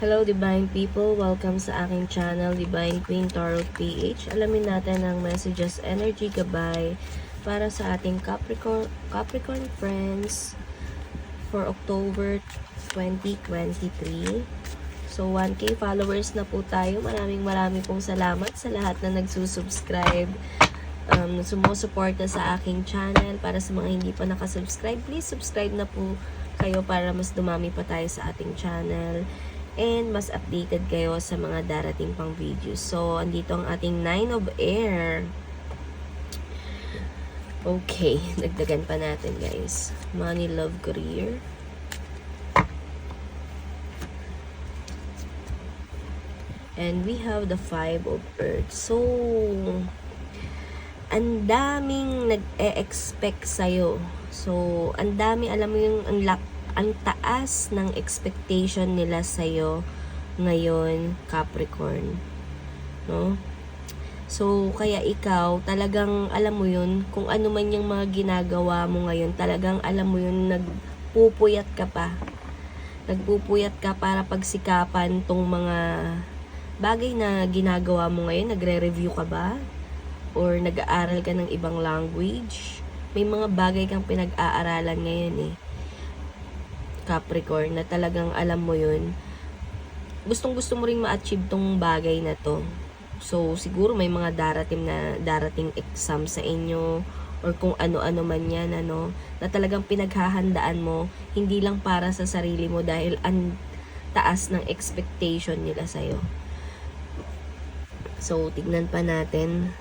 Hello Divine People! Welcome sa aking channel, Divine Queen Tarot PH. Alamin natin ang messages, energy gabay para sa ating Capricorn friends for October 2023. So 1K followers na po tayo. Maraming pong salamat sa lahat na nagsusubscribe, sumusuporta sa aking channel. Para sa mga hindi pa nakasubscribe, please subscribe na po kayo para mas dumami pa tayo sa ating channel and mas updated kayo sa mga darating pang videos. So, andito ang ating 9 of Air. Okay, dagdagan pa natin guys. Money, love, career. And we have the 5 of Earth. So, ang daming nag-e-expect sa'yo. So, ang dami, alam mo yung ang taas ng expectation nila sa'yo ngayon, Capricorn. No? So, kaya ikaw, talagang alam mo yun, kung ano man yung mga ginagawa mo ngayon, talagang alam mo yun, nagpupuyat ka pa. Nagpupuyat ka para pagsikapan tong mga bagay na ginagawa mo ngayon. Nagre-review ka ba? Or nag-aaral ka ng ibang language? May mga bagay kang pinag-aaralan ngayon eh, Capricorn, na talagang alam mo yun, gustong-gusto mo ring ma-achieve tong bagay na to. So, siguro may mga darating exam sa inyo or kung ano-ano man yan, na talagang pinaghahandaan mo, hindi lang para sa sarili mo dahil ang taas ng expectation nila sa'yo. So, tignan pa natin,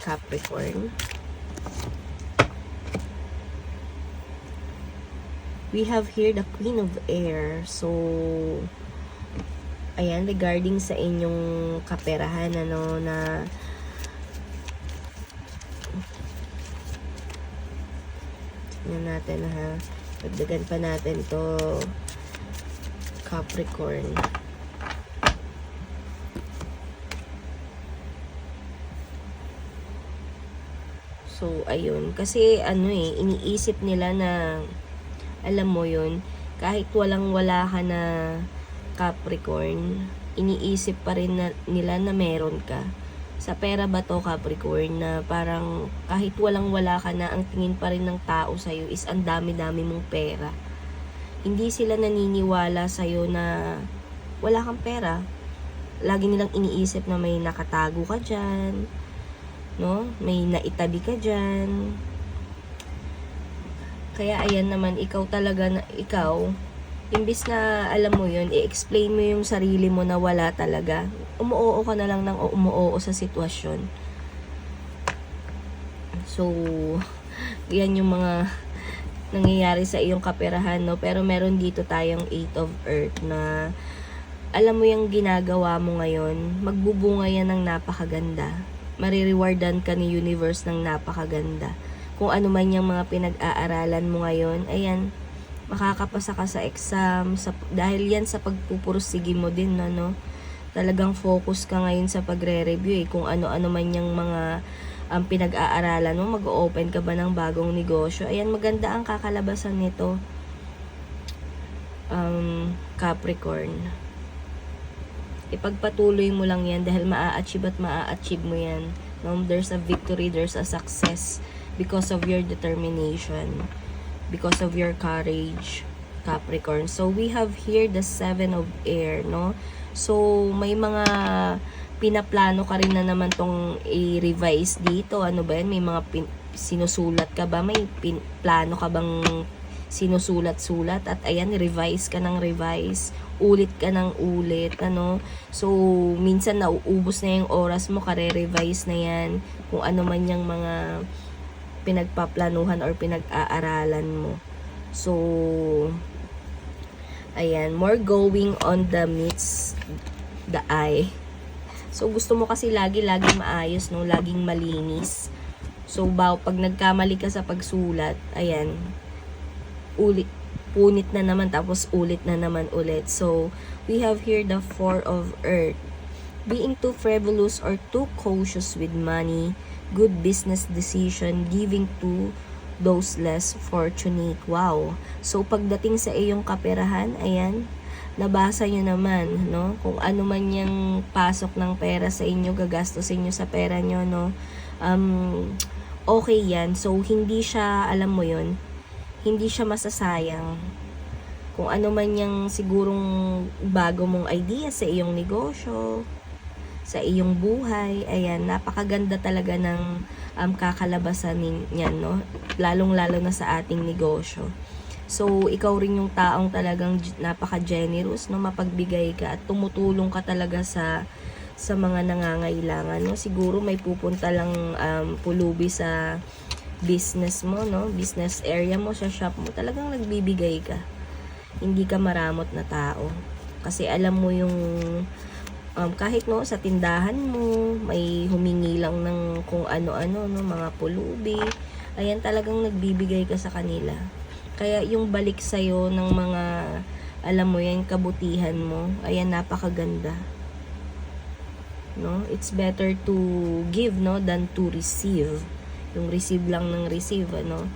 Capricorn. We have here the Queen of Air. So, ayan, regarding sa inyong kaperahan, na tignan natin ha. Dagdagan pa natin to, Capricorn. So, ayun. Kasi, iniisip nila na, alam mo yun, kahit walang-wala ka na Capricorn, iniisip pa rin nila na meron ka. Sa pera ba to, Capricorn, na parang kahit walang-wala ka na, ang tingin pa rin ng tao sa'yo is ang dami-dami mong pera. Hindi sila naniniwala sa'yo na wala kang pera. Lagi nilang iniisip na may nakatago ka dyan, no? May naitabi ka dyan. Kaya ayan naman, ikaw talaga na ikaw, imbis na alam mo yun, i-explain mo yung sarili mo na wala talaga, umuoo ka na lang ng umuoo sa sitwasyon. So, yan yung mga nangyayari sa iyong kaperahan, no? Pero meron dito tayong 8 of Earth na alam mo yung ginagawa mo ngayon, magbubunga yan ng napakaganda. Marirewardan ka ni universe ng napakaganda. Kung ano man yung mga pinag-aaralan mo ngayon, ayan, makakapasa ka sa exam, dahil yan sa pagpupursige mo din, talagang focus ka ngayon sa pagre-review kung ano-ano man yung mga pinag-aaralan mo, mag-open ka ba ng bagong negosyo. Ayan, maganda ang kakalabasan nito, Capricorn. Ipagpatuloy mo lang yan dahil maa-achieve mo yan. There's a victory, there's a success because of your determination, because of your courage, Capricorn. So, we have here the 7 of Air, no? So, may mga pinaplano ka rin na naman tong i-revise dito. Ano ba yan? May mga sinusulat ka ba? May plano ka bang sinusulat-sulat? At ayan, revise ka ng revise. Ulit ka ng ulit, So, minsan nauubos na yung oras mo, kare-revise na yan. Kung ano man yung mga pinagpaplanuhan or pinag-aaralan mo. So, ayan, more going on the meets the eye. So, gusto mo kasi laging maayos, no? Laging malinis. So, pag nagkamali ka sa pagsulat, ayan, punit na naman, tapos ulit na naman ulit. So, we have here the 4 of Earth. Being too frivolous or too cautious with money, good business decision, giving to those less fortunate. Wow. So, pagdating sa iyong kaperahan, ayan, nabasa nyo naman, no? Kung ano man yung pasok ng pera sa inyo, gagastusin nyo sa pera nyo, no? Okay yan. So, hindi siya, alam mo yon, hindi siya masasayang. Kung ano man yung sigurong bago mong idea sa iyong negosyo, sa iyong buhay, ayan, napakaganda talaga ng kakalabasan niyan, no? Lalong-lalo na sa ating negosyo. So, ikaw rin yung taong talagang napaka-generous, no? Mapagbigay ka at tumutulong ka talaga sa mga nangangailangan, no? Siguro may pupunta lang pulubi sa business mo, no? Business area mo, sa shop mo, talagang nagbibigay ka. Hindi ka maramot na tao. Kasi alam mo yung kahit no sa tindahan mo, may humingi lang ng kung ano-ano, no, mga pulubi. Ayan, talagang nagbibigay ka sa kanila. Kaya yung balik sa'yo ng mga, alam mo yan, kabutihan mo, ayan, napakaganda. No? It's better to give, no, than to receive. Yung receive lang ng receive, ano.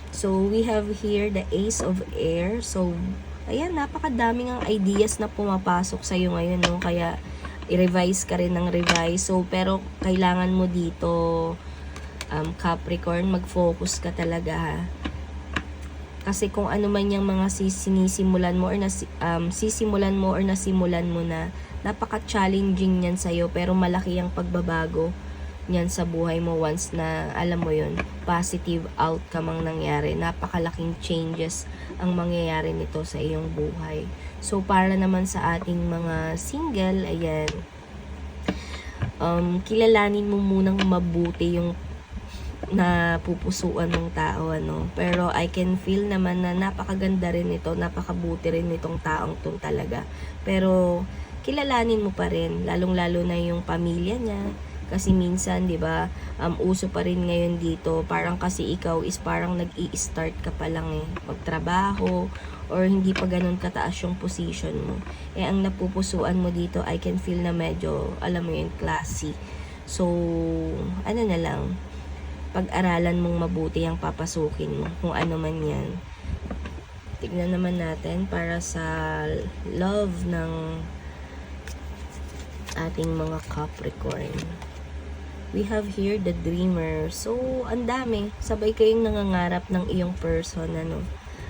So, we have here the Ace of Air. So, ayan, napakadaming ang ideas na pumapasok sa'yo ngayon, no. Kaya, i-revise ka rin ng revise. So, pero kailangan mo dito, Capricorn, mag-focus ka talaga, ha. Kasi kung ano man yung mga sinisimulan mo or sisimulan mo or nasimulan mo na, napaka-challenging niyan sa'yo, pero malaki ang pagbabago niyan sa buhay mo once na, alam mo yun, positive outcome ang nangyari. Napakalaking changes ang mangyayari nito sa iyong buhay. So, para naman sa ating mga single, ayan, kilalanin mo munang mabuti yung na pupusuan ng tao, ano. Pero I can feel naman na napakaganda rin ito, napakabuti rin nitong taong to talaga. Pero kilalanin mo pa rin, lalong-lalo na yung pamilya niya. Kasi minsan, 'di ba, uso pa rin ngayon dito, parang kasi ikaw is parang nag-i-start ka pa lang magtrabaho or hindi pa ganun kataas yung position mo. Ang napupusuan mo dito, I can feel na medyo, alam mo yun, classy. So, ano na lang, pag-aralan mong mabuti ang papasukin mo, kung ano man yan. Tignan naman natin para sa love ng ating mga Capricorn. We have here the Dreamer. So, ang dami. Sabay kayong nangangarap ng iyong person, ano.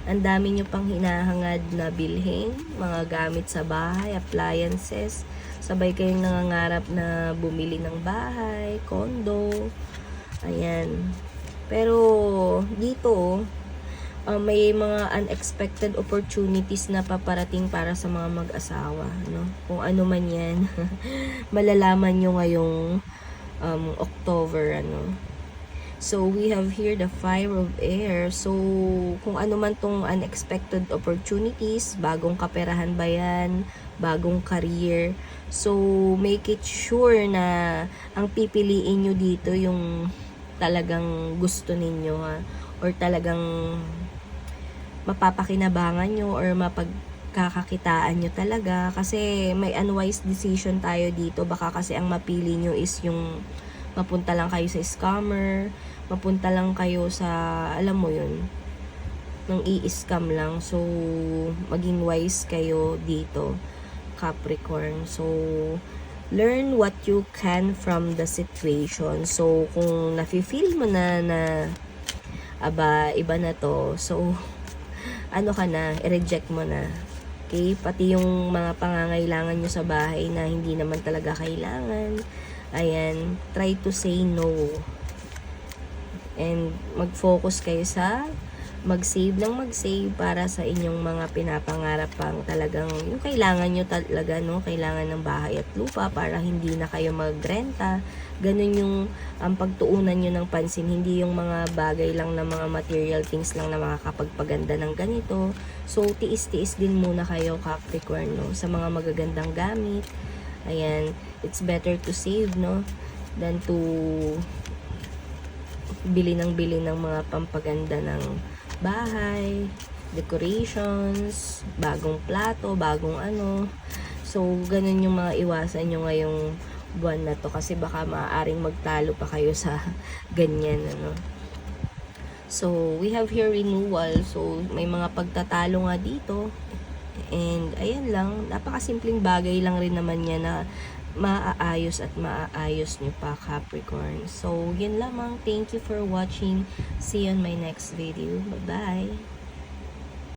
Ang dami nyo pang hinahangad na bilhin, mga gamit sa bahay, appliances. Sabay kayong nangangarap na bumili ng bahay, condo. Ayan. Pero, dito, may mga unexpected opportunities na paparating para sa mga mag-asawa, no? Kung ano man yan, malalaman nyo ngayong October, ano. So, we have here the Fire of Air. So, kung ano man tong unexpected opportunities, bagong kaperahan ba yan, bagong career. So, make it sure na ang pipiliin nyo dito yung talagang gusto ninyo, ha? Or talagang mapapakinabangan nyo or mapagkakakitaan nyo talaga. Kasi may unwise decision tayo dito. Baka kasi ang mapili nyo is yung mapunta lang kayo sa scammer, mapunta lang kayo sa, alam mo yun, nang i-scam lang. So, maging wise kayo dito, Capricorn. So, learn what you can from the situation. So, kung nafe-feel mo na aba, iba na to, so, ano ka na, i-reject mo na. Okay? Pati yung mga pangangailangan nyo sa bahay na hindi naman talaga kailangan. Ayan, try to say no. And mag-focus kayo sa mag-save para sa inyong mga pinapangarap pang talagang yung kailangan nyo talaga, no? Kailangan ng bahay at lupa para hindi na kayo magrenta. Ganun yung pagtuunan nyo ng pansin, hindi yung mga bagay lang na mga material things lang na makakapagpaganda ng ganito. So, tiis-tiis din muna kayo, Capricorn, no? Sa mga magagandang gamit. Ayan, it's better to save, no? Than to bili ng mga pampaganda ng bahay, decorations, bagong plato, bagong ano. So, ganun yung mga iwasan nyo ngayong buwan na to. Kasi baka maaaring magtalo pa kayo sa ganyan, ano. So, we have here renewal. So, may mga pagtatalo nga dito. And ayan lang, napakasimpleng bagay lang rin naman niya na maaayos at maaayos niyo pa, Capricorn. So, yun lamang. Thank you for watching. See you on my next video. Bye-bye!